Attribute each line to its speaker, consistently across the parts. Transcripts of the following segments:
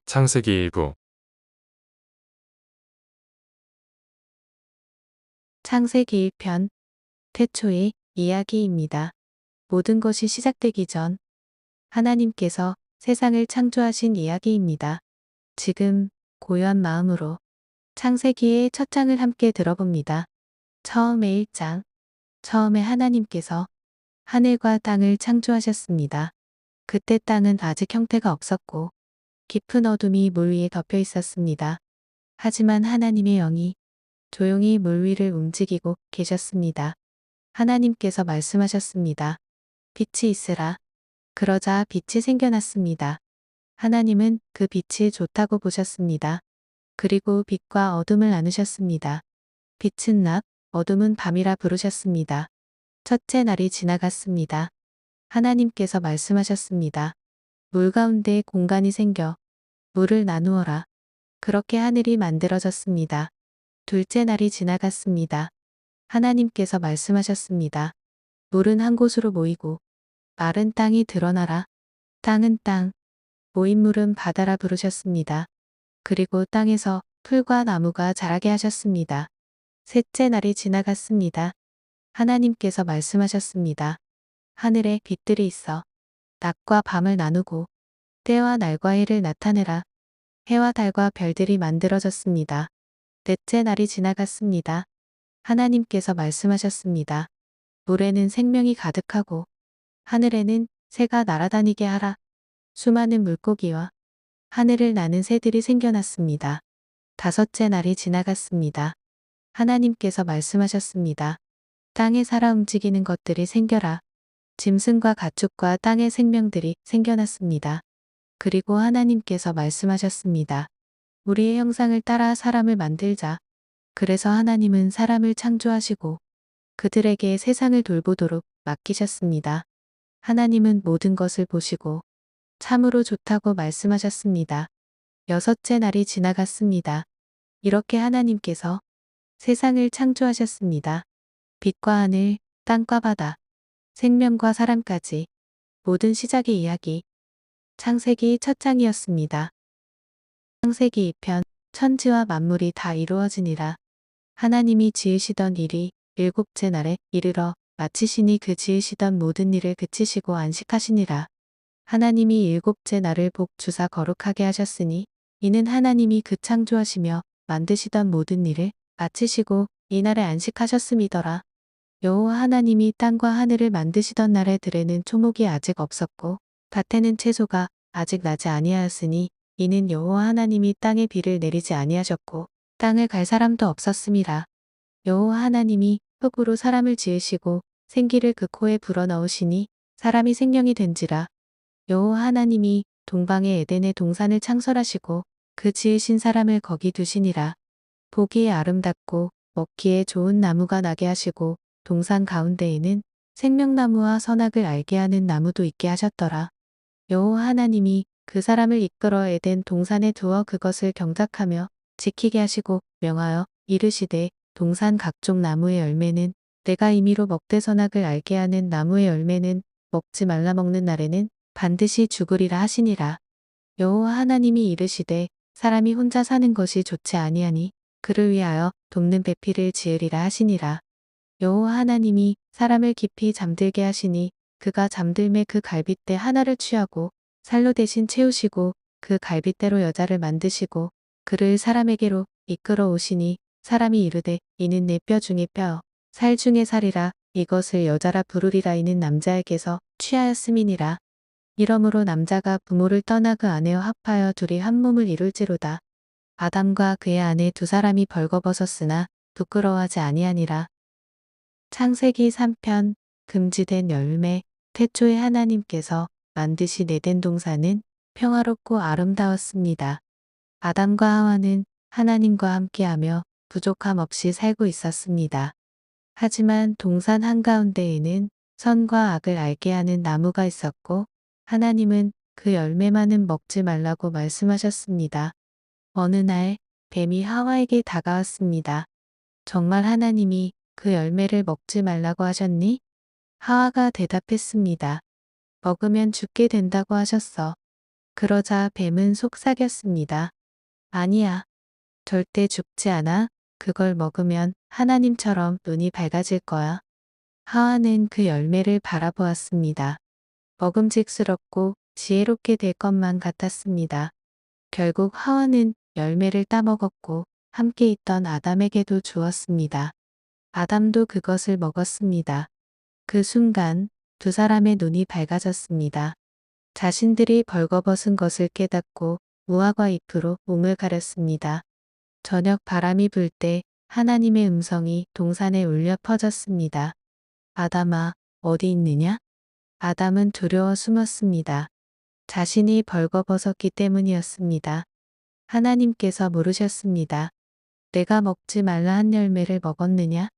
Speaker 1: 창세기 일부
Speaker 2: 창세기 1편 태초의 이야기입니다. 모든 것이 시작되기 전 하나님께서 세상을 창조하신 이야기입니다. 지금 고요한 마음으로 창세기의 첫 장을 함께 들어봅니다. 처음에 1장. 처음에 하나님께서 하늘과 땅을 창조하셨습니다. 그때 땅은 아직 형태가 없었고 깊은 어둠이 물 위에 덮여 있었습니다. 하지만 하나님의 영이 조용히 물 위를 움직이고 계셨습니다. 하나님께서 말씀하셨습니다. 빛이 있으라. 그러자 빛이 생겨났습니다. 하나님은 그 빛이 좋다고 보셨습니다. 그리고 빛과 어둠을 나누셨습니다. 빛은 낮, 어둠은 밤이라 부르셨습니다. 첫째 날이 지나갔습니다. 하나님께서 말씀하셨습니다. 물 가운데 공간이 생겨 물을 나누어라. 그렇게 하늘이 만들어졌습니다. 둘째 날이 지나갔습니다. 하나님께서 말씀하셨습니다. 물은 한 곳으로 모이고 마른 땅이 드러나라. 땅은 땅, 모인 물은 바다라 부르셨습니다. 그리고 땅에서 풀과 나무가 자라게 하셨습니다. 셋째 날이 지나갔습니다. 하나님께서 말씀하셨습니다. 하늘에 빛들이 있어 낮과 밤을 나누고 때와 날과 해를 나타내라. 해와 달과 별들이 만들어졌습니다. 넷째 날이 지나갔습니다. 하나님께서 말씀하셨습니다. 물에는 생명이 가득하고 하늘에는 새가 날아다니게 하라. 수많은 물고기와 하늘을 나는 새들이 생겨났습니다. 다섯째 날이 지나갔습니다. 하나님께서 말씀하셨습니다. 땅에 살아 움직이는 것들이 생겨라. 짐승과 가축과 땅의 생명들이 생겨났습니다. 그리고 하나님께서 말씀하셨습니다. 우리의 형상을 따라 사람을 만들자. 그래서 하나님은 사람을 창조하시고 그들에게 세상을 돌보도록 맡기셨습니다. 하나님은 모든 것을 보시고 참으로 좋다고 말씀하셨습니다. 여섯째 날이 지나갔습니다. 이렇게 하나님께서 세상을 창조하셨습니다. 빛과 하늘, 땅과 바다, 생명과 사람까지 모든 시작의 이야기. 창세기 첫 장이었습니다. 창세기 2편 천지와 만물이 다 이루어지니라. 하나님이 지으시던 일이 일곱째 날에 이르러 마치시니 그 지으시던 모든 일을 그치시고 안식하시니라. 하나님이 일곱째 날을 복 주사 거룩하게 하셨으니 이는 하나님이 그 창조하시며 만드시던 모든 일을 마치시고 이날에 안식하셨음이더라. 여호와 하나님이 땅과 하늘을 만드시던 날에 들에는 초목이 아직 없었고 밭에는 채소가 아직 나지 아니하였으니 이는 여호와 하나님이 땅에 비를 내리지 아니하셨고 땅을 갈 사람도 없었음이라. 여호와 하나님이 흙으로 사람을 지으시고 생기를 그 코에 불어넣으시니 사람이 생명이 된지라. 여호와 하나님이 동방의 에덴의 동산을 창설하시고 그 지으신 사람을 거기 두시니라. 보기에 아름답고 먹기에 좋은 나무가 나게 하시고 동산 가운데에는 생명나무와 선악을 알게 하는 나무도 있게 하셨더라. 여호와 하나님이 그 사람을 이끌어 에덴 동산에 두어 그것을 경작하며 지키게 하시고 명하여 이르시되 동산 각종 나무의 열매는 내가 임의로 먹되 선악을 알게 하는 나무의 열매는 먹지 말라 먹는 날에는 반드시 죽으리라 하시니라. 여호와 하나님이 이르시되 사람이 혼자 사는 것이 좋지 아니하니 그를 위하여 돕는 배필을 지으리라 하시니라. 여호와 하나님이 사람을 깊이 잠들게 하시니 그가 잠들매 그 갈빗대 하나를 취하고 살로 대신 채우시고 그 갈빗대로 여자를 만드시고 그를 사람에게로 이끌어 오시니 사람이 이르되 이는 내 뼈 중의 뼈, 살 중의 살이라. 이것을 여자라 부르리라. 이는 남자에게서 취하였음이니라. 이러므로 남자가 부모를 떠나 그 아내와 합하여 둘이 한 몸을 이룰지로다. 아담과 그의 아내 두 사람이 벌거벗었으나 부끄러워하지 아니하니라. 창세기 3편 금지된 열매. 태초에 하나님께서 만드신 에덴 동산은 평화롭고 아름다웠습니다. 아담과 하와는 하나님과 함께하며 부족함 없이 살고 있었습니다. 하지만 동산 한가운데에는 선과 악을 알게 하는 나무가 있었고 하나님은 그 열매만은 먹지 말라고 말씀하셨습니다. 어느 날 뱀이 하와에게 다가왔습니다. 정말 하나님이 그 열매를 먹지 말라고 하셨니? 하와가 대답했습니다. 먹으면 죽게 된다고 하셨어. 그러자 뱀은 속삭였습니다. 아니야. 절대 죽지 않아. 그걸 먹으면 하나님처럼 눈이 밝아질 거야. 하와는 그 열매를 바라보았습니다. 먹음직스럽고 지혜롭게 될 것만 같았습니다. 결국 하와는 열매를 따먹었고 함께 있던 아담에게도 주었습니다. 아담도 그것을 먹었습니다. 그 순간 두 사람의 눈이 밝아졌습니다. 자신들이 벌거벗은 것을 깨닫고 무화과 잎으로 몸을 가렸습니다. 저녁 바람이 불 때 하나님의 음성이 동산에 울려 퍼졌습니다. 아담아, 어디 있느냐? 아담은 두려워 숨었습니다. 자신이 벌거벗었기 때문이었습니다. 하나님께서 물으셨습니다. 내가 먹지 말라 한 열매를 먹었느냐?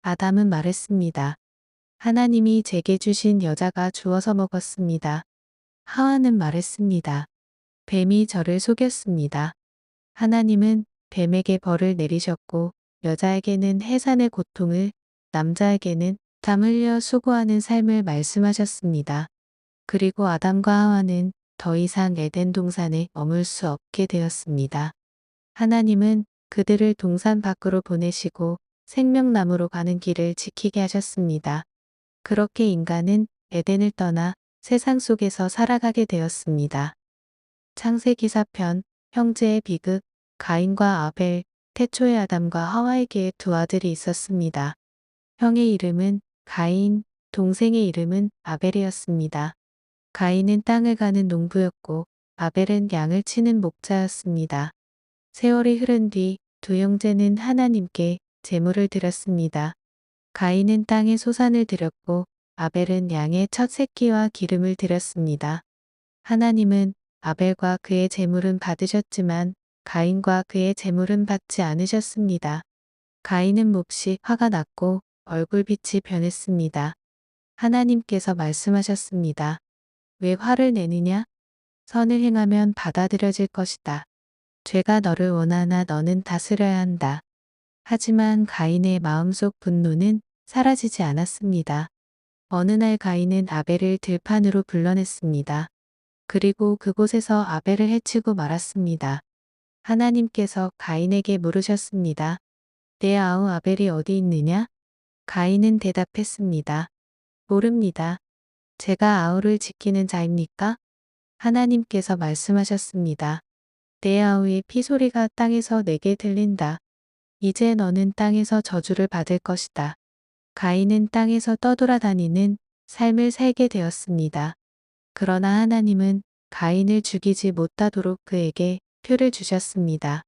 Speaker 2: 아담은 말했습니다. 하나님이 제게 주신 여자가 주어서 먹었습니다. 하와는 말했습니다. 뱀이 저를 속였습니다. 하나님은 뱀에게 벌을 내리셨고 여자에게는 해산의 고통을, 남자에게는 땀 흘려 수고하는 삶을 말씀하셨습니다. 그리고 아담과 하와는 더 이상 에덴 동산에 머물 수 없게 되었습니다. 하나님은 그들을 동산 밖으로 보내시고 생명나무로 가는 길을 지키게 하셨습니다. 그렇게 인간은 에덴을 떠나 세상 속에서 살아가게 되었습니다. 창세기 4편, 형제의 비극, 가인과 아벨, 태초의 아담과 하와에게 두 아들이 있었습니다. 형의 이름은 가인, 동생의 이름은 아벨이었습니다. 가인은 땅을 가는 농부였고 아벨은 양을 치는 목자였습니다. 세월이 흐른 뒤 두 형제는 하나님께 제물을 드렸습니다. 가인은 땅에 소산을 드렸고 아벨은 양의 첫 새끼와 기름을 드렸습니다. 하나님은 아벨과 그의 제물은 받으셨지만 가인과 그의 제물은 받지 않으셨습니다. 가인은 몹시 화가 났고 얼굴빛이 변했습니다. 하나님께서 말씀하셨습니다. 왜 화를 내느냐? 선을 행하면 받아들여질 것이다. 죄가 너를 원하나 너는 다스려야 한다. 하지만 가인의 마음속 분노는 사라지지 않았습니다. 어느 날 가인은 아벨을 들판으로 불러냈습니다. 그리고 그곳에서 아벨을 해치고 말았습니다. 하나님께서 가인에게 물으셨습니다. 내 아우 아벨이 어디 있느냐? 가인은 대답했습니다. 모릅니다. 제가 아우를 지키는 자입니까? 하나님께서 말씀하셨습니다. 내 아우의 피소리가 땅에서 내게 들린다. 이제 너는 땅에서 저주를 받을 것이다. 가인은 땅에서 떠돌아다니는 삶을 살게 되었습니다. 그러나 하나님은 가인을 죽이지 못하도록 그에게 표를 주셨습니다.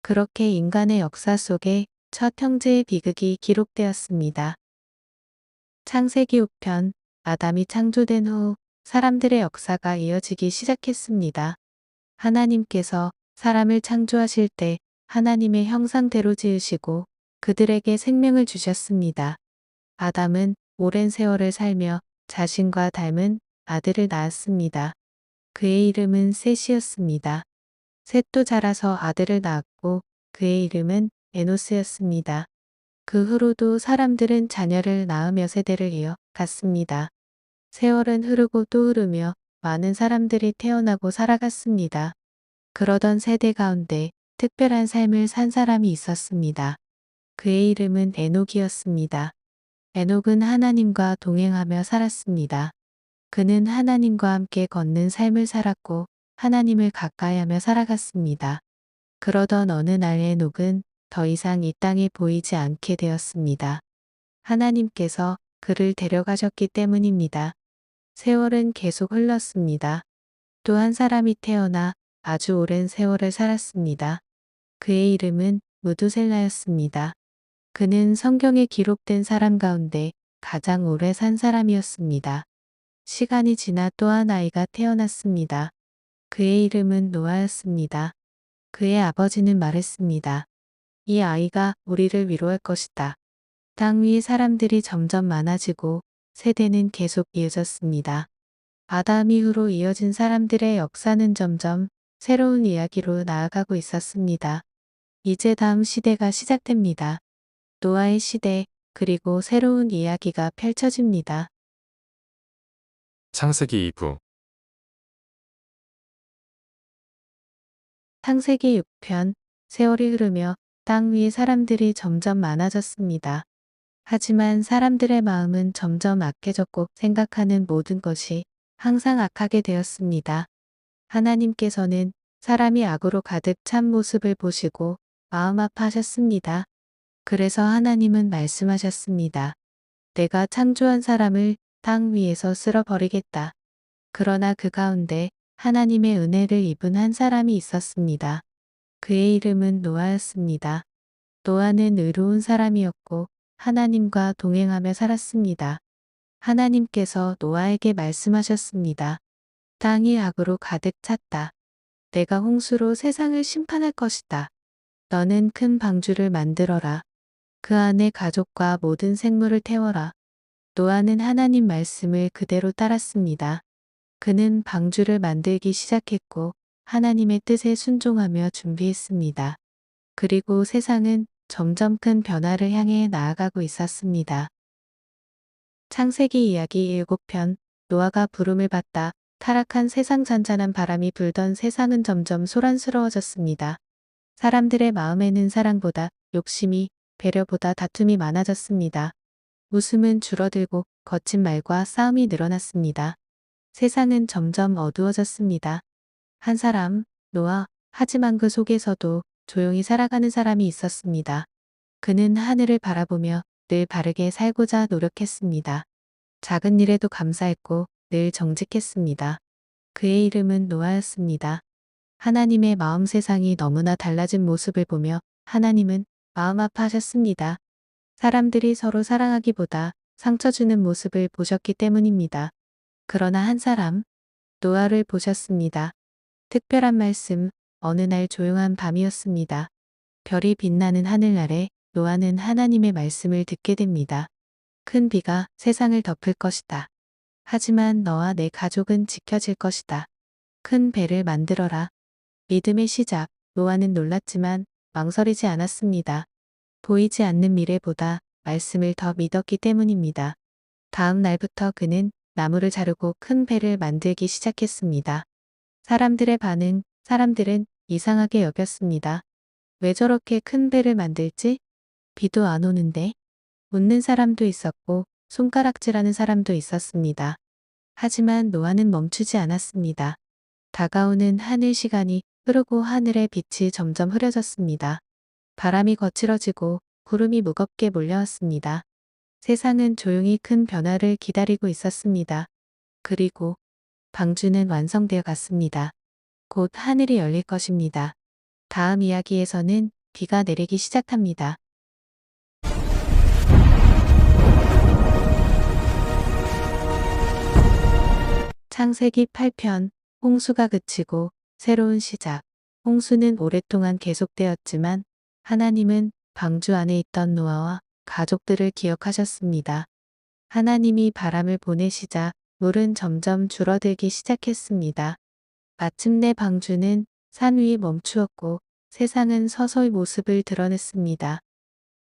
Speaker 2: 그렇게 인간의 역사 속에 첫 형제의 비극이 기록되었습니다. 창세기 5편, 아담이 창조된 후 사람들의 역사가 이어지기 시작했습니다. 하나님께서 사람을 창조하실 때 하나님의 형상대로 지으시고 그들에게 생명을 주셨습니다. 아담은 오랜 세월을 살며 자신과 닮은 아들을 낳았습니다. 그의 이름은 셋이었습니다. 셋도 자라서 아들을 낳았고 그의 이름은 에노스였습니다. 그 후로도 사람들은 자녀를 낳으며 세대를 이어갔습니다. 세월은 흐르고 또 흐르며 많은 사람들이 태어나고 살아갔습니다. 그러던 세대 가운데 특별한 삶을 산 사람이 있었습니다. 그의 이름은 에녹이었습니다. 에녹은 하나님과 동행하며 살았습니다. 그는 하나님과 함께 걷는 삶을 살았고 하나님을 가까이하며 살아갔습니다. 그러던 어느 날 에녹은 더 이상 이 땅에 보이지 않게 되었습니다. 하나님께서 그를 데려가셨기 때문입니다. 세월은 계속 흘렀습니다. 또 한 사람이 태어나 아주 오랜 세월을 살았습니다. 그의 이름은 무두셀라였습니다. 그는 성경에 기록된 사람 가운데 가장 오래 산 사람이었습니다. 시간이 지나 또 한 아이가 태어났습니다. 그의 이름은 노아였습니다. 그의 아버지는 말했습니다. 이 아이가 우리를 위로할 것이다. 땅 위의 사람들이 점점 많아지고 세대는 계속 이어졌습니다. 아담 이후로 이어진 사람들의 역사는 점점 새로운 이야기로 나아가고 있었습니다. 이제 다음 시대가 시작됩니다. 노아의 시대, 그리고 새로운 이야기가 펼쳐집니다.
Speaker 1: 창세기 2부.
Speaker 2: 창세기 6편. 세월이 흐르며 땅 위에 사람들이 점점 많아졌습니다. 하지만 사람들의 마음은 점점 악해졌고 생각하는 모든 것이 항상 악하게 되었습니다. 하나님께서는 사람이 악으로 가득 찬 모습을 보시고 마음 아파하셨습니다. 그래서 하나님은 말씀하셨습니다. 내가 창조한 사람을 땅 위에서 쓸어버리겠다. 그러나 그 가운데 하나님의 은혜를 입은 한 사람이 있었습니다. 그의 이름은 노아였습니다. 노아는 의로운 사람이었고 하나님과 동행하며 살았습니다. 하나님께서 노아에게 말씀하셨습니다. 땅이 악으로 가득 찼다. 내가 홍수로 세상을 심판할 것이다. 너는 큰 방주를 만들어라. 그 안에 가족과 모든 생물을 태워라. 노아는 하나님 말씀을 그대로 따랐습니다. 그는 방주를 만들기 시작했고 하나님의 뜻에 순종하며 준비했습니다. 그리고 세상은 점점 큰 변화를 향해 나아가고 있었습니다. 창세기 이야기 7편. 노아가 부름을 받다. 타락한 세상, 잔잔한 바람이 불던 세상은 점점 소란스러워졌습니다. 사람들의 마음에는 사랑보다 욕심이, 배려보다 다툼이 많아졌습니다. 웃음은 줄어들고 거친 말과 싸움이 늘어났습니다. 세상은 점점 어두워졌습니다. 한 사람, 노아, 하지만 그 속에서도 조용히 살아가는 사람이 있었습니다. 그는 하늘을 바라보며 늘 바르게 살고자 노력했습니다. 작은 일에도 감사했고 늘 정직했습니다. 그의 이름은 노아였습니다. 하나님의 마음, 세상이 너무나 달라진 모습을 보며 하나님은 마음 아파하셨습니다. 사람들이 서로 사랑하기보다 상처 주는 모습을 보셨기 때문입니다. 그러나 한 사람, 노아를 보셨습니다. 특별한 말씀. 어느 날 조용한 밤이었습니다. 별이 빛나는 하늘 아래 노아는 하나님의 말씀을 듣게 됩니다. 큰 비가 세상을 덮을 것이다. 하지만 너와 내 가족은 지켜질 것이다. 큰 배를 만들어라. 믿음의 시작. 노아는 놀랐지만 망설이지 않았습니다. 보이지 않는 미래보다 말씀을 더 믿었기 때문입니다. 다음 날부터 그는 나무를 자르고 큰 배를 만들기 시작했습니다. 사람들의 반응. 사람들은 이상하게 여겼습니다. 왜 저렇게 큰 배를 만들지? 비도 안 오는데? 웃는 사람도 있었고 손가락질하는 사람도 있었습니다. 하지만 노아는 멈추지 않았습니다. 다가오는 하늘, 시간이 흐르고 하늘의 빛이 점점 흐려졌습니다. 바람이 거칠어지고 구름이 무겁게 몰려왔습니다. 세상은 조용히 큰 변화를 기다리고 있었습니다. 그리고 방주는 완성되어 갔습니다. 곧 하늘이 열릴 것입니다. 다음 이야기에서는 비가 내리기 시작합니다. 창세기 8편. 홍수가 그치고 새로운 시작. 홍수는 오랫동안 계속되었지만 하나님은 방주 안에 있던 노아와 가족들을 기억하셨습니다. 하나님이 바람을 보내시자 물은 점점 줄어들기 시작했습니다. 마침내 방주는 산 위에 멈추었고 세상은 서서히 모습을 드러냈습니다.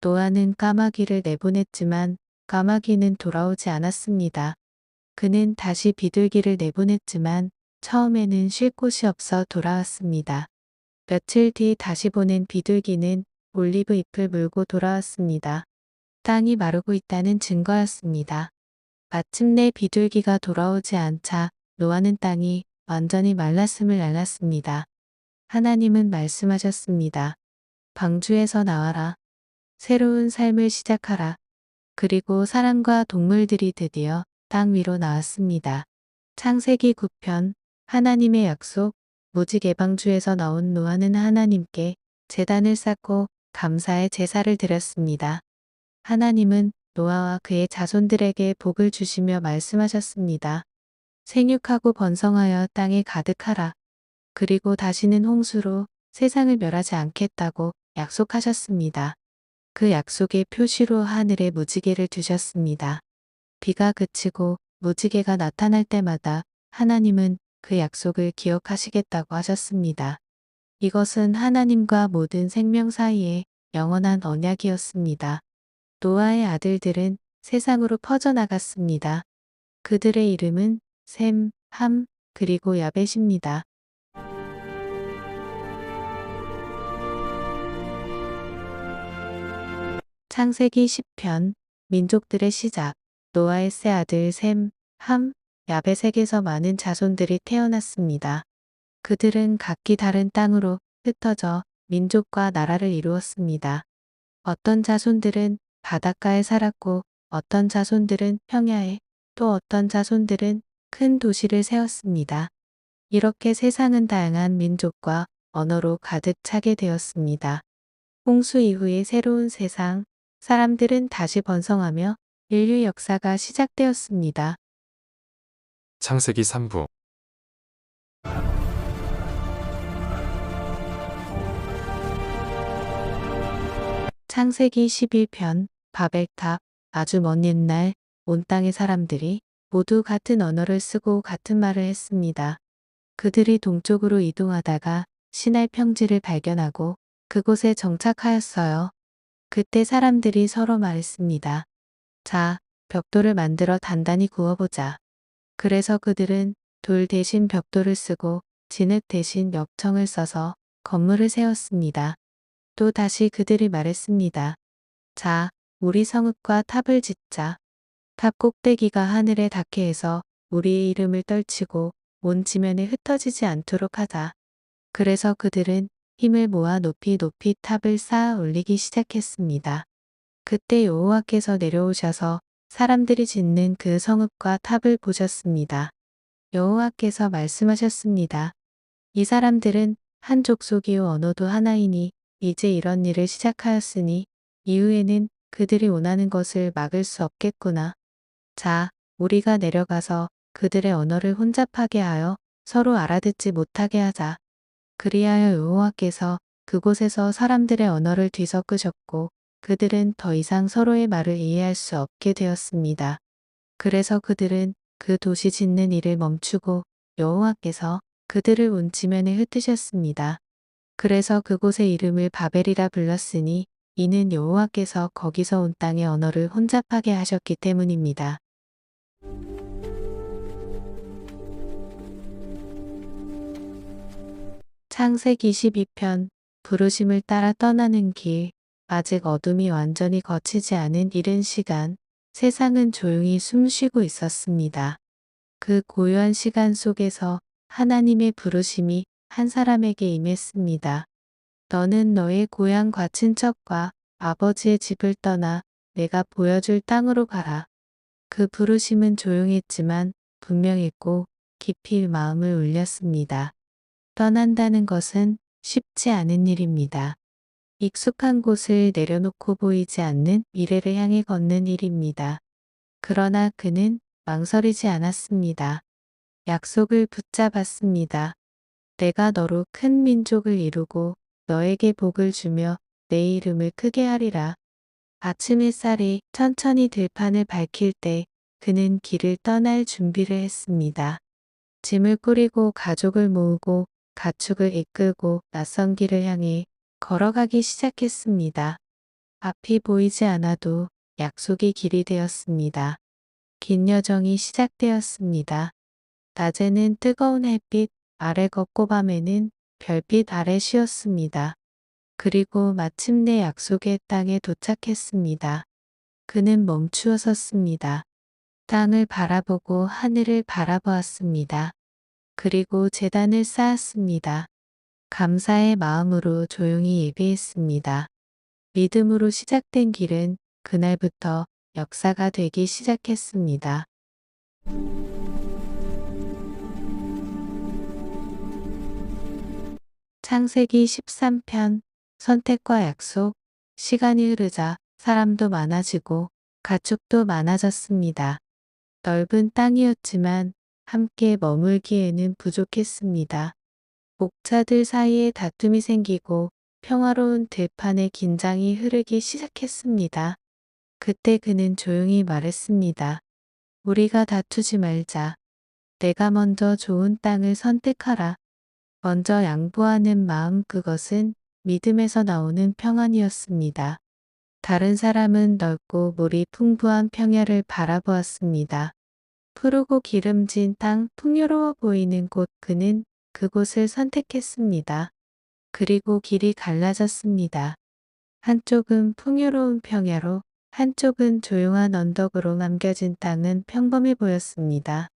Speaker 2: 노아는 까마귀를 내보냈지만 까마귀는 돌아오지 않았습니다. 그는 다시 비둘기를 내보냈지만 처음에는 쉴 곳이 없어 돌아왔습니다. 며칠 뒤 다시 보낸 비둘기는 올리브 잎을 물고 돌아왔습니다. 땅이 마르고 있다는 증거였습니다. 마침내 비둘기가 돌아오지 않자 노아는 땅이 완전히 말랐음을 알았습니다. 하나님은 말씀하셨습니다. 방주에서 나와라. 새로운 삶을 시작하라. 그리고 사람과 동물들이 드디어 땅 위로 나왔습니다. 창세기 9편. 하나님의 약속. 무지개 방주에서 나온 노아는 하나님께 제단을 쌓고 감사의 제사를 드렸습니다. 하나님은 노아와 그의 자손들에게 복을 주시며 말씀하셨습니다. 생육하고 번성하여 땅에 가득하라. 그리고 다시는 홍수로 세상을 멸하지 않겠다고 약속하셨습니다. 그 약속의 표시로 하늘에 무지개를 두셨습니다. 비가 그치고 무지개가 나타날 때마다 하나님은 그 약속을 기억하시겠다고 하셨습니다. 이것은 하나님과 모든 생명 사이의 영원한 언약이었습니다. 노아의 아들들은 세상으로 퍼져나갔습니다. 그들의 이름은 셈, 함, 그리고 야벳입니다. 창세기 10편, 민족들의 시작. 노아의 세 아들 셈, 함, 야벳에게서 많은 자손들이 태어났습니다. 그들은 각기 다른 땅으로 흩어져 민족과 나라를 이루었습니다. 어떤 자손들은 바닷가에 살았고 어떤 자손들은 평야에, 또 어떤 자손들은 큰 도시를 세웠습니다. 이렇게 세상은 다양한 민족과 언어로 가득 차게 되었습니다. 홍수 이후의 새로운 세상, 사람들은 다시 번성하며 인류 역사가 시작되었습니다.
Speaker 1: 창세기 3부
Speaker 2: 창세기 11편, 바벨탑, 아주 먼 옛날 온 땅의 사람들이 모두 같은 언어를 쓰고 같은 말을 했습니다. 그들이 동쪽으로 이동하다가 시날 평지를 발견하고 그곳에 정착하였어요. 그때 사람들이 서로 말했습니다. 자, 벽돌을 만들어 단단히 구워보자. 그래서 그들은 돌 대신 벽돌을 쓰고 진흙 대신 엽청을 써서 건물을 세웠습니다. 또 다시 그들이 말했습니다. 자, 우리 성읍과 탑을 짓자. 탑 꼭대기가 하늘에 닿게 해서 우리의 이름을 떨치고 온 지면에 흩어지지 않도록 하자. 그래서 그들은 힘을 모아 높이 높이 탑을 쌓아 올리기 시작했습니다. 그때 여호와께서 내려오셔서 사람들이 짓는 그 성읍과 탑을 보셨습니다. 여호와께서 말씀하셨습니다. 이 사람들은 한 족속이요 언어도 하나이니 이제 이런 일을 시작하였으니 이후에는 그들이 원하는 것을 막을 수 없겠구나. 자, 우리가 내려가서 그들의 언어를 혼잡하게 하여 서로 알아듣지 못하게 하자. 그리하여 여호와께서 그곳에서 사람들의 언어를 뒤섞으셨고 그들은 더 이상 서로의 말을 이해할 수 없게 되었습니다. 그래서 그들은 그 도시 짓는 일을 멈추고 여호와께서 그들을 온 지면에 흩으셨습니다. 그래서 그곳의 이름을 바벨이라 불렀으니 이는 여호와께서 거기서 온 땅의 언어를 혼잡하게 하셨기 때문입니다. 창세기 22편 부르심을 따라 떠나는 길. 아직 어둠이 완전히 걷히지 않은 이른 시간, 세상은 조용히 숨쉬고 있었습니다. 그 고요한 시간 속에서 하나님의 부르심이 한 사람에게 임했습니다. 너는 너의 고향과 친척과 아버지의 집을 떠나 내가 보여줄 땅으로 가라. 그 부르심은 조용했지만 분명했고 깊이 마음을 울렸습니다. 떠난다는 것은 쉽지 않은 일입니다. 익숙한 곳을 내려놓고 보이지 않는 미래를 향해 걷는 일입니다. 그러나 그는 망설이지 않았습니다. 약속을 붙잡았습니다. 내가 너로 큰 민족을 이루고 너에게 복을 주며 내 이름을 크게 하리라. 아침 햇살이 천천히 들판을 밝힐 때 그는 길을 떠날 준비를 했습니다. 짐을 꾸리고 가족을 모으고 가축을 이끌고 낯선 길을 향해 걸어가기 시작했습니다. 앞이 보이지 않아도 약속이 길이 되었습니다. 긴 여정이 시작되었습니다. 낮에는 뜨거운 햇빛 아래 걷고 밤에는 별빛 아래 쉬었습니다. 그리고 마침내 약속의 땅에 도착했습니다. 그는 멈추어 섰습니다. 땅을 바라보고 하늘을 바라보았습니다. 그리고 제단을 쌓았습니다. 감사의 마음으로 조용히 예배했습니다. 믿음으로 시작된 길은 그날부터 역사가 되기 시작했습니다. 창세기 13편 선택과 약속. 시간이 흐르자 사람도 많아지고 가축도 많아졌습니다. 넓은 땅이었지만 함께 머물기에는 부족했습니다. 목자들 사이에 다툼이 생기고 평화로운 들판에 긴장이 흐르기 시작했습니다. 그때 그는 조용히 말했습니다. 우리가 다투지 말자. 내가 먼저 좋은 땅을 선택하라. 먼저 양보하는 마음, 그것은 믿음에서 나오는 평안이었습니다. 다른 사람은 넓고 물이 풍부한 평야를 바라보았습니다. 푸르고 기름진 땅, 풍요로워 보이는 곳, 그는 그곳을 선택했습니다. 그리고 길이 갈라졌습니다. 한쪽은 풍요로운 평야로, 한쪽은 조용한 언덕으로 남겨진 땅은 평범해 보였습니다.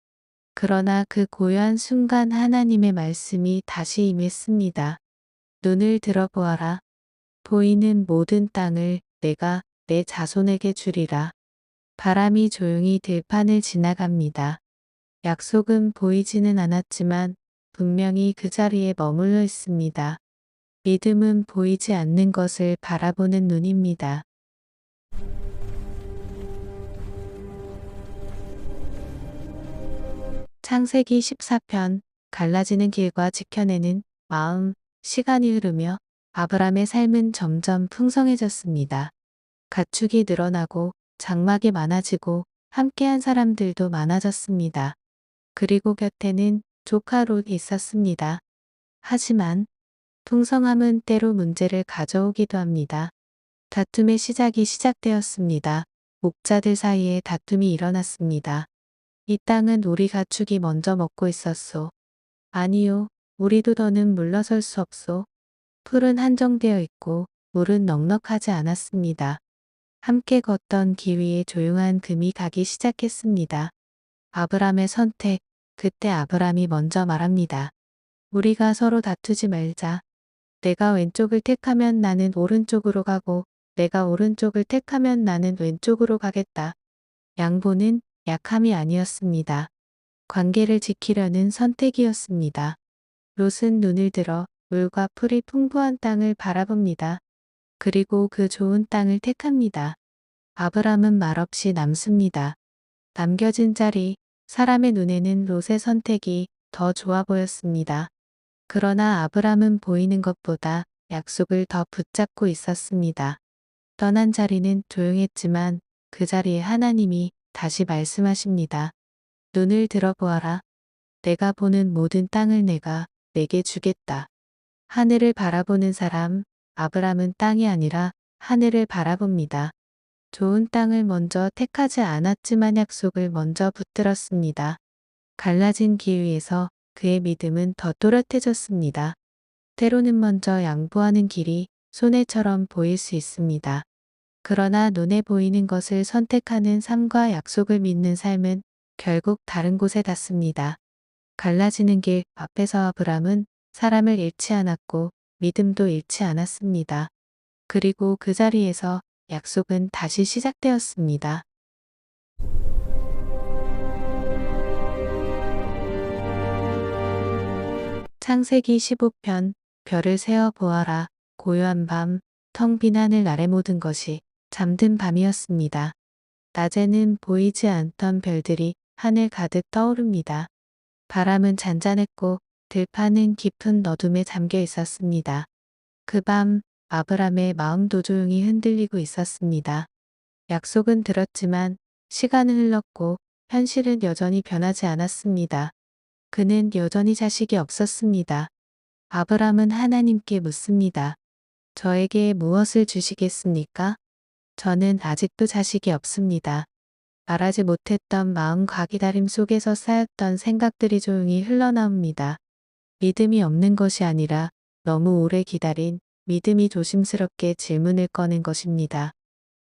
Speaker 2: 그러나 그 고요한 순간 하나님의 말씀이 다시 임했습니다. 눈을 들어보아라. 보이는 모든 땅을 내가 내 자손에게 주리라. 바람이 조용히 들판을 지나갑니다. 약속은 보이지는 않았지만 분명히 그 자리에 머물러 있습니다. 믿음은 보이지 않는 것을 바라보는 눈입니다. 창세기 14편 갈라지는 길과 지켜내는 마음. 시간이 흐르며 아브람의 삶은 점점 풍성해졌습니다. 가축이 늘어나고 장막이 많아지고 함께한 사람들도 많아졌습니다. 그리고 곁에는 조카 롯이 있었습니다. 하지만 풍성함은 때로 문제를 가져오기도 합니다. 다툼의 시작이 시작되었습니다. 목자들 사이에 다툼이 일어났습니다. 이 땅은 우리 가축이 먼저 먹고 있었소. 아니요, 우리도 더는 물러설 수 없소. 풀은 한정되어 있고 물은 넉넉하지 않았습니다. 함께 걷던 길 위에 조용한 금이 가기 시작했습니다. 아브람의 선택. 그때 아브람이 먼저 말합니다. 우리가 서로 다투지 말자. 내가 왼쪽을 택하면 나는 오른쪽으로 가고 내가 오른쪽을 택하면 나는 왼쪽으로 가겠다. 양보는 약함이 아니었습니다. 관계를 지키려는 선택이었습니다. 롯은 눈을 들어 물과 풀이 풍부한 땅을 바라봅니다. 그리고 그 좋은 땅을 택합니다. 아브람은 말없이 남습니다. 남겨진 자리, 사람의 눈에는 롯의 선택이 더 좋아 보였습니다. 그러나 아브람은 보이는 것보다 약속을 더 붙잡고 있었습니다. 떠난 자리는 조용했지만 그 자리에 하나님이 다시 말씀하십니다. 눈을 들어보아라. 내가 보는 모든 땅을 내가 내게 주겠다. 하늘을 바라보는 사람, 아브람은 땅이 아니라 하늘을 바라봅니다. 좋은 땅을 먼저 택하지 않았지만 약속을 먼저 붙들었습니다. 갈라진 길 위에서 그의 믿음은 더 또렷해졌습니다. 때로는 먼저 양보하는 길이 손해처럼 보일 수 있습니다. 그러나 눈에 보이는 것을 선택하는 삶과 약속을 믿는 삶은 결국 다른 곳에 닿습니다. 갈라지는 길 앞에서 아브람은 사람을 잃지 않았고 믿음도 잃지 않았습니다. 그리고 그 자리에서 약속은 다시 시작되었습니다. 창세기 15편 별을 세어 보아라. 고요한 밤, 텅 빈 하늘 아래 모든 것이 잠든 밤이었습니다. 낮에는 보이지 않던 별들이 하늘 가득 떠오릅니다. 바람은 잔잔했고 들판은 깊은 어둠에 잠겨 있었습니다. 그 밤 아브람의 마음도 조용히 흔들리고 있었습니다. 약속은 들었지만 시간은 흘렀고 현실은 여전히 변하지 않았습니다. 그는 여전히 자식이 없었습니다. 아브람은 하나님께 묻습니다. 저에게 무엇을 주시겠습니까? 저는 아직도 자식이 없습니다. 말하지 못했던 마음과 기다림 속에서 쌓였던 생각들이 조용히 흘러나옵니다. 믿음이 없는 것이 아니라 너무 오래 기다린 믿음이 조심스럽게 질문을 꺼낸 것입니다.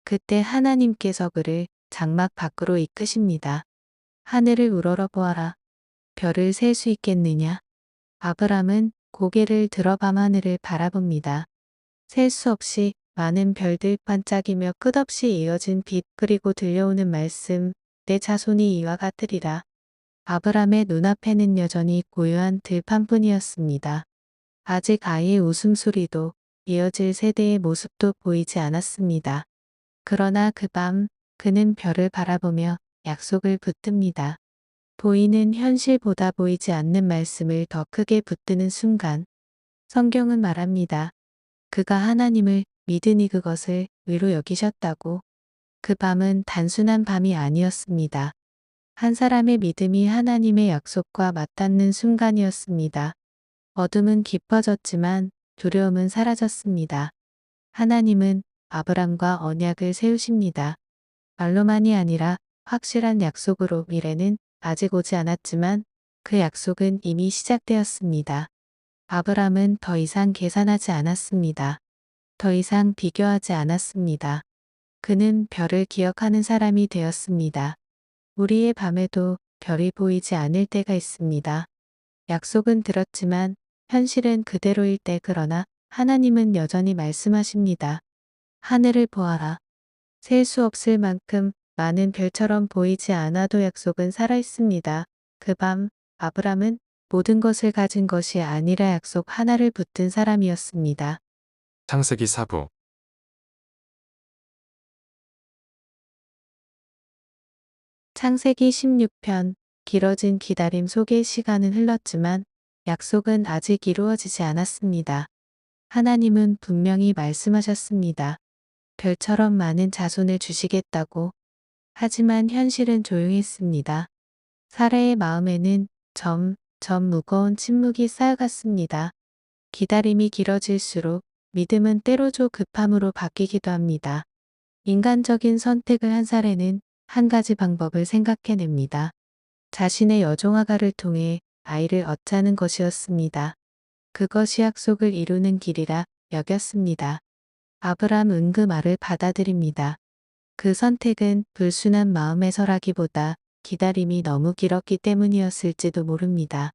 Speaker 2: 그때 하나님께서 그를 장막 밖으로 이끄십니다. 하늘을 우러러보아라. 별을 셀 수 있겠느냐? 아브람은 고개를 들어 밤하늘을 바라봅니다. 셀 수 없이 많은 별들 반짝이며 끝없이 이어진 빛 그리고 들려오는 말씀, 내 자손이 이와 같으리라. 아브람의 눈앞에는 여전히 고요한 들판뿐이었습니다. 아직 아이의 웃음소리도 이어질 세대의 모습도 보이지 않았습니다. 그러나 그 밤 그는 별을 바라보며 약속을 붙듭니다. 보이는 현실보다 보이지 않는 말씀을 더 크게 붙드는 순간 성경은 말합니다. 그가 하나님을 믿으니 그것을 의로 여기셨다고. 그 밤은 단순한 밤이 아니었습니다. 한 사람의 믿음이 하나님의 약속과 맞닿는 순간이었습니다. 어둠은 깊어졌지만 두려움은 사라졌습니다. 하나님은 아브람과 언약을 세우십니다. 말로만이 아니라 확실한 약속으로 미래는 아직 오지 않았지만 그 약속은 이미 시작되었습니다. 아브람은 더 이상 계산하지 않았습니다. 더 이상 비교하지 않았습니다. 그는 별을 기억하는 사람이 되었습니다. 우리의 밤에도 별이 보이지 않을 때가 있습니다. 약속은 들었지만 현실은 그대로일 때 그러나 하나님은 여전히 말씀하십니다. 하늘을 보아라. 셀 수 없을 만큼 많은 별처럼 보이지 않아도 약속은 살아있습니다. 그 밤 아브람은 모든 것을 가진 것이 아니라 약속 하나를 붙든 사람이었습니다.
Speaker 1: 창세기 4부.
Speaker 2: 창세기 16편 길어진 기다림 속에 시간은 흘렀지만 약속은 아직 이루어지지 않았습니다. 하나님은 분명히 말씀하셨습니다. 별처럼 많은 자손을 주시겠다고. 하지만 현실은 조용했습니다. 사라의 마음에는 점 무거운 침묵이 쌓여갔습니다. 기다림이 길어질수록 믿음은 때로도 급함으로 바뀌기도 합니다. 인간적인 선택을 한 사례는 한 가지 방법을 생각해냅니다. 자신의 여종아가를 통해 아이를 얻자는 것이었습니다. 그것이 약속을 이루는 길이라 여겼습니다. 아브람 그 말을 받아들입니다. 그 선택은 불순한 마음에서라기보다 기다림이 너무 길었기 때문이었을지도 모릅니다.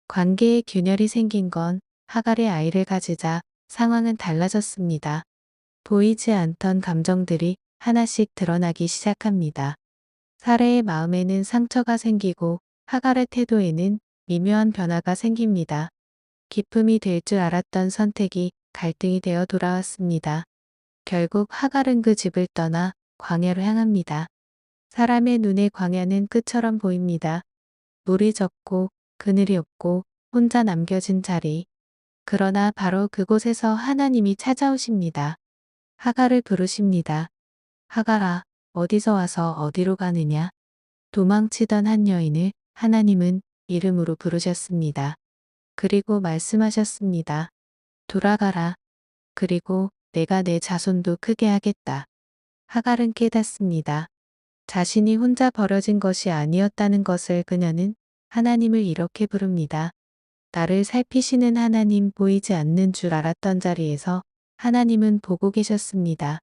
Speaker 2: 관계에 균열이 생긴 건 하갈의 아이를 가지자 상황은 달라졌습니다. 보이지 않던 감정들이 하나씩 드러나기 시작합니다. 사레의 마음에는 상처가 생기고 하갈의 태도에는 미묘한 변화가 생깁니다. 기쁨이 될 줄 알았던 선택이 갈등이 되어 돌아왔습니다. 결국 하갈은 그 집을 떠나 광야로 향합니다. 사람의 눈에 광야는 끝처럼 보입니다. 물이 적고 그늘이 없고 혼자 남겨진 자리. 그러나 바로 그곳에서 하나님이 찾아오십니다. 하갈을 부르십니다. 하갈아, 어디서 와서 어디로 가느냐? 도망치던 한 여인을 하나님은 이름으로 부르셨습니다. 그리고 말씀하셨습니다. 돌아가라. 그리고 내가 내 자손도 크게 하겠다. 하갈은 깨닫습니다. 자신이 혼자 버려진 것이 아니었다는 것을 그녀는 하나님을 이렇게 부릅니다. 나를 살피시는 하나님 보이지 않는 줄 알았던 자리에서 하나님은 보고 계셨습니다.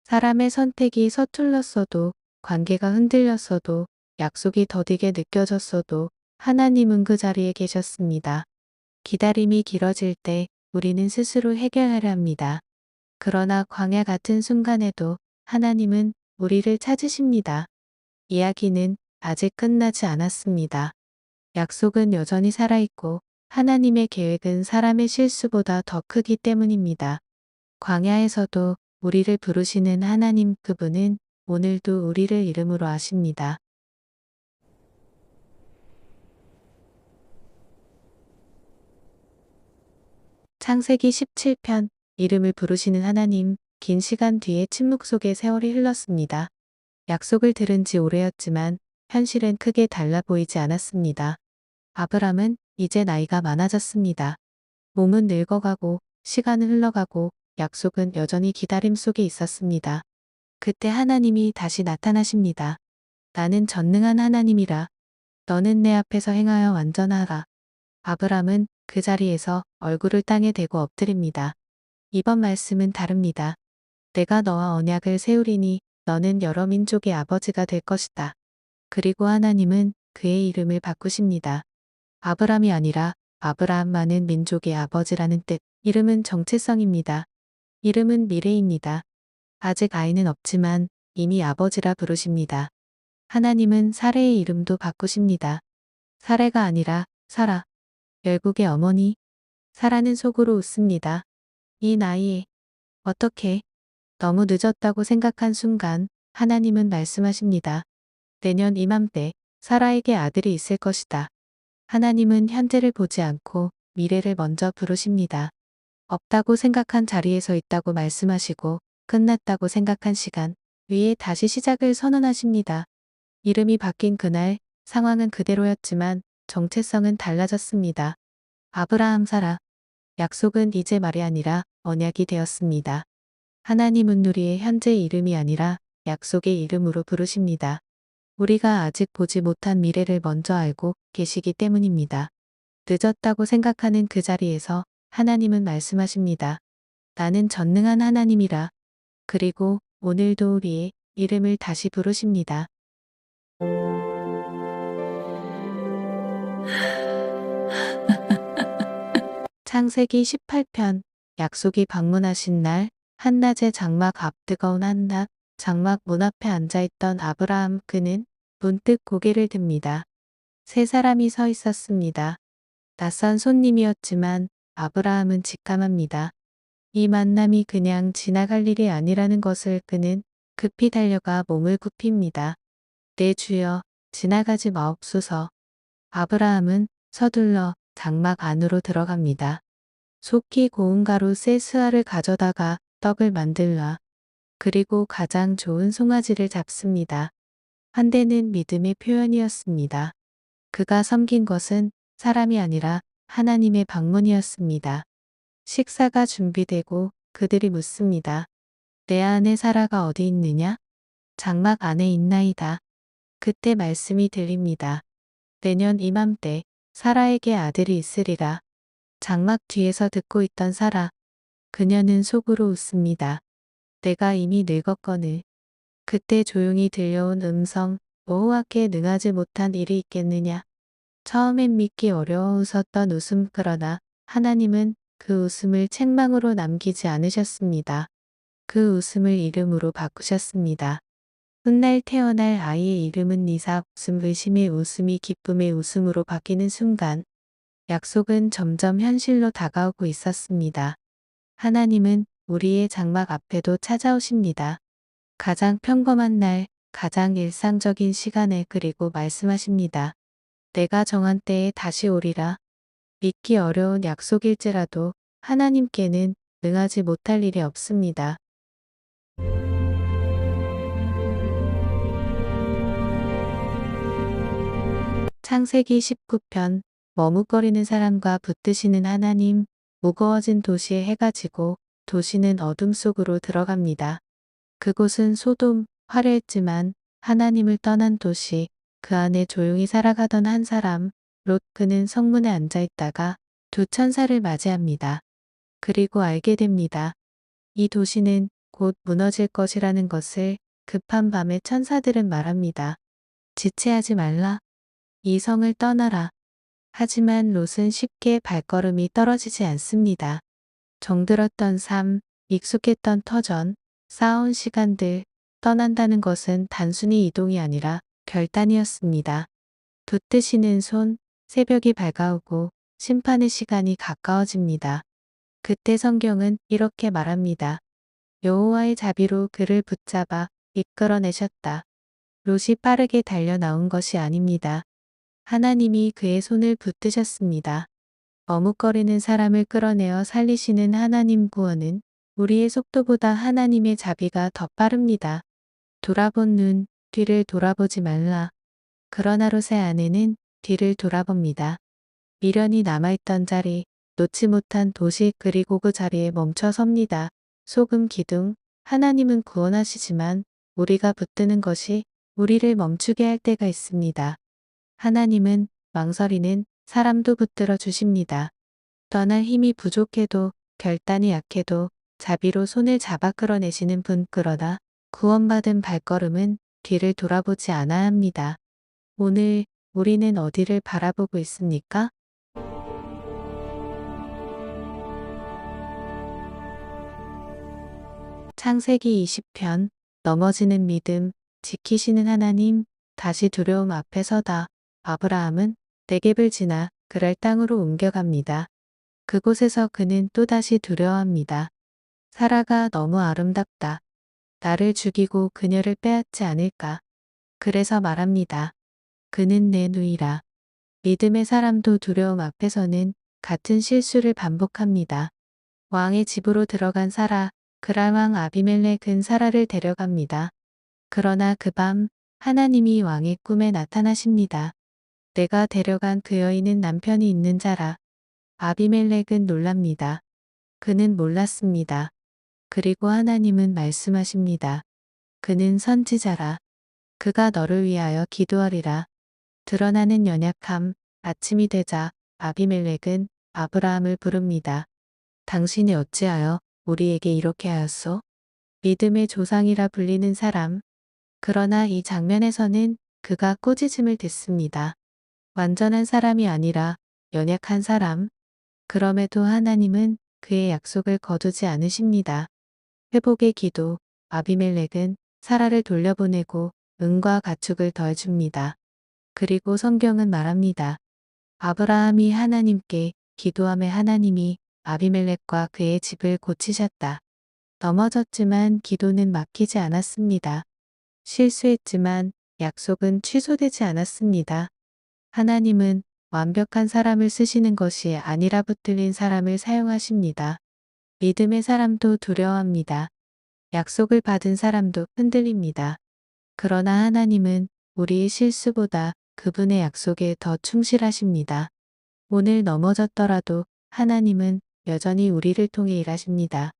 Speaker 2: 사람의 선택이 서툴렀어도 관계가 흔들렸어도 약속이 더디게 느껴졌어도 하나님은 그 자리에 계셨습니다. 기다림이 길어질 때 우리는 스스로 해결하려 합니다. 그러나 광야 같은 순간에도 하나님은 우리를 찾으십니다. 이야기는 아직 끝나지 않았습니다. 약속은 여전히 살아있고 하나님의 계획은 사람의 실수보다 더 크기 때문입니다. 광야에서도 우리를 부르시는 하나님 그분은 오늘도 우리를 이름으로 아십니다. 창세기 17편 이름을 부르시는 하나님. 긴 시간 뒤에 침묵 속에 세월이 흘렀습니다. 약속을 들은 지 오래였지만 현실은 크게 달라 보이지 않았습니다. 아브람은 이제 나이가 많아졌습니다. 몸은 늙어가고 시간은 흘러가고 약속은 여전히 기다림 속에 있었습니다. 그때 하나님이 다시 나타나십니다. 나는 전능한 하나님이라. 너는 내 앞에서 행하여 완전하라. 아브람은 그 자리에서 얼굴을 땅에 대고 엎드립니다. 이번 말씀은 다릅니다. 내가 너와 언약을 세우리니 너는 여러 민족의 아버지가 될 것이다. 그리고 하나님은 그의 이름을 바꾸십니다. 아브람이 아니라 아브라함 많은 민족의 아버지라는 뜻. 이름은 정체성입니다. 이름은 미래입니다. 아직 아이는 없지만 이미 아버지라 부르십니다. 하나님은 사레의 이름도 바꾸십니다. 사레가 아니라 사라. 열국의 어머니. 사라는 속으로 웃습니다. 이 나이에 어떻게 너무 늦었다고 생각한 순간 하나님은 말씀하십니다. 내년 이맘때 사라에게 아들이 있을 것이다. 하나님은 현재를 보지 않고 미래를 먼저 부르십니다. 없다고 생각한 자리에 서 있다고 말씀하시고 끝났다고 생각한 시간 위에 다시 시작을 선언하십니다. 이름이 바뀐 그날 상황은 그대로였지만 정체성은 달라졌습니다. 아브라함 사라. 약속은 이제 말이 아니라 언약이 되었습니다. 하나님은 우리의 현재 이름이 아니라 약속의 이름으로 부르십니다. 우리가 아직 보지 못한 미래를 먼저 알고 계시기 때문입니다. 늦었다고 생각하는 그 자리에서 하나님은 말씀하십니다. 나는 전능한 하나님이라. 그리고 오늘도 우리의 이름을 다시 부르십니다. 창세기 18편 약속이 방문하신 날 한낮에 장막 앞 뜨거운 한낮 장막 문 앞에 앉아있던 아브라함 그는 문득 고개를 듭니다. 세 사람이 서 있었습니다. 낯선 손님이었지만 아브라함은 직감합니다. 이 만남이 그냥 지나갈 일이 아니라는 것을 그는 급히 달려가 몸을 굽힙니다. 내 주여 지나가지 마옵소서. 아브라함은 서둘러 장막 안으로 들어갑니다. 속히 고운 가루 세스아를 가져다가 떡을 만들라. 그리고 가장 좋은 송아지를 잡습니다. 한 대는 믿음의 표현이었습니다. 그가 섬긴 것은 사람이 아니라 하나님의 방문이었습니다. 식사가 준비되고 그들이 묻습니다. 내 아내 사라가 어디 있느냐? 장막 안에 있나이다. 그때 말씀이 들립니다. 내년 이맘때 사라에게 아들이 있으리라. 장막 뒤에서 듣고 있던 사라. 그녀는 속으로 웃습니다. 내가 이미 늙었거늘. 그때 조용히 들려온 음성, 여호와께 능하지 못한 일이 있겠느냐. 처음엔 믿기 어려워 웃었던 웃음 그러나 하나님은 그 웃음을 책망으로 남기지 않으셨습니다. 그 웃음을 이름으로 바꾸셨습니다. 훗날 태어날 아이의 이름은 이삭, 웃음 의심의 웃음이 기쁨의 웃음으로 바뀌는 순간 약속은 점점 현실로 다가오고 있었습니다. 하나님은 우리의 장막 앞에도 찾아오십니다. 가장 평범한 날, 가장 일상적인 시간에 그리고 말씀하십니다. 내가 정한 때에 다시 오리라. 믿기 어려운 약속일지라도 하나님께는 능하지 못할 일이 없습니다. 창세기 19편 머뭇거리는 사람과 붙드시는 하나님. 무거워진 도시에 해가 지고 도시는 어둠 속으로 들어갑니다. 그곳은 소돔, 화려했지만 하나님을 떠난 도시, 그 안에 조용히 살아가던 한 사람, 롯 그는 성문에 앉아 있다가 두 천사를 맞이합니다. 그리고 알게 됩니다. 이 도시는 곧 무너질 것이라는 것을 급한 밤에 천사들은 말합니다. 지체하지 말라. 이 성을 떠나라. 하지만 롯은 쉽게 발걸음이 떨어지지 않습니다. 정들었던 삶, 익숙했던 터전, 쌓아온 시간들, 떠난다는 것은 단순히 이동이 아니라 결단이었습니다. 붙드시는 손, 새벽이 밝아오고 심판의 시간이 가까워집니다. 그때 성경은 이렇게 말합니다. 여호와의 자비로 그를 붙잡아 이끌어내셨다. 롯이 빠르게 달려 나온 것이 아닙니다. 하나님이 그의 손을 붙드셨습니다. 머뭇거리는 사람을 끌어내어 살리시는 하나님 구원은 우리의 속도보다 하나님의 자비가 더 빠릅니다. 돌아본 눈, 뒤를 돌아보지 말라. 그러나 롯의 아내는 뒤를 돌아봅니다. 미련이 남아있던 자리, 놓지 못한 도시 그리고 그 자리에 멈춰 섭니다. 소금 기둥, 하나님은 구원하시지만 우리가 붙드는 것이 우리를 멈추게 할 때가 있습니다. 하나님은 망설이는 사람도 붙들어 주십니다. 떠날 힘이 부족해도 결단이 약해도 자비로 손을 잡아 끌어내시는 분 그러나 구원받은 발걸음은 뒤를 돌아보지 않아야 합니다. 오늘 우리는 어디를 바라보고 있습니까? 창세기 20편 넘어지는 믿음, 지키시는 하나님, 다시 두려움 앞에 서다. 아브라함은 네겝을 지나 그랄 땅으로 옮겨갑니다. 그곳에서 그는 또다시 두려워합니다. 사라가 너무 아름답다. 나를 죽이고 그녀를 빼앗지 않을까. 그래서 말합니다. 그는 내 누이라. 믿음의 사람도 두려움 앞에서는 같은 실수를 반복합니다. 왕의 집으로 들어간 사라, 그랄 왕 아비멜렉은 사라를 데려갑니다. 그러나 그 밤 하나님이 왕의 꿈에 나타나십니다. 내가 데려간 그 여인은 남편이 있는 자라. 아비멜렉은 놀랍니다. 그는 몰랐습니다. 그리고 하나님은 말씀하십니다. 그는 선지자라. 그가 너를 위하여 기도하리라. 드러나는 연약함. 아침이 되자 아비멜렉은 아브라함을 부릅니다. 당신이 어찌하여 우리에게 이렇게 하였소? 믿음의 조상이라 불리는 사람. 그러나 이 장면에서는 그가 꾸짖음을 듣습니다. 완전한 사람이 아니라 연약한 사람. 그럼에도 하나님은 그의 약속을 거두지 않으십니다. 회복의 기도. 아비멜렉은 사라를 돌려보내고 은과 가축을 더해줍니다. 그리고 성경은 말합니다. 아브라함이 하나님께 기도함에 하나님이 아비멜렉과 그의 집을 고치셨다. 넘어졌지만 기도는 막히지 않았습니다. 실수했지만 약속은 취소되지 않았습니다. 하나님은 완벽한 사람을 쓰시는 것이 아니라 붙들린 사람을 사용하십니다. 믿음의 사람도 두려워합니다. 약속을 받은 사람도 흔들립니다. 그러나 하나님은 우리의 실수보다 그분의 약속에 더 충실하십니다. 오늘 넘어졌더라도 하나님은 여전히 우리를 통해 일하십니다.